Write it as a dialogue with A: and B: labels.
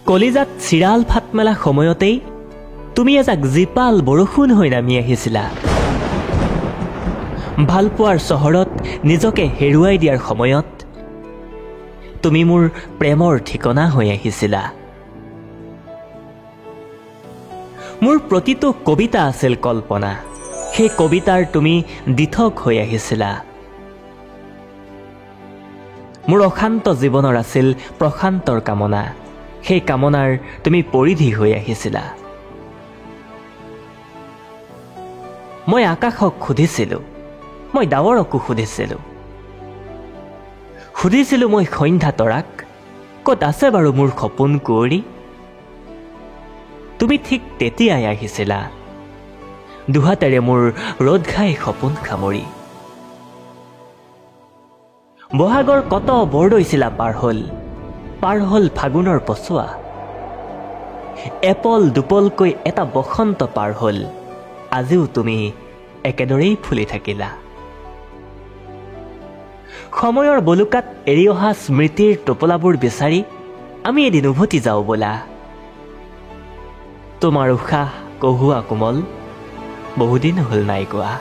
A: কলিজাত চিৰাল ফাট মেলা সময়তেই তুমি এজাক জীপাল বৰষুণ হৈ নামি আহিছিলা। ভালপোৱাৰ চহৰত নিজকে হেৰুৱাই দিয়াৰ সময়ত তুমি মোৰ প্ৰেমৰ ঠিকনা হৈ আহিছিলা। মোৰ প্ৰতিটো কবিতা আছিল কল্পনা, সেই কবিতাৰ তুমি দিঠক হৈ আহিছিলা। মোৰ অশান্ত জীৱনৰ আছিল প্ৰশান্তৰ কামনা, সেই কামনাৰ তুমি পৰিধি হৈ আহিছিলা। মই আকাশক সুধিছিলোঁ, মই ডাৱৰকো সুধিছিলোঁ মই সন্ধ্যা তৰাক, ক'ত আছে বাৰু মোৰ সপোন কুঁৱৰী? তুমি ঠিক তেতিয়াই আহিছিলা, দুহাতেৰে মোৰ ৰ'দ ঘাই সপোন সামৰি। বহাগৰ কত বৰদৈচিলা পাৰ হ'ল ফাগুনৰ পছোৱা। এপল দুপলকৈ এটা বসন্ত পাৰ হ'ল, আজিও তুমি একেদৰেই ফুলি থাকিলা। সময়ৰ বলুকাত এৰি অহা স্মৃতিৰ টোপোলাবোৰ বিচাৰি আমি এদিন উভতি যাওঁ বলা। তোমাৰ উশাহ কহুৱা কোমল বহুদিন হ'ল নাই গোৱা।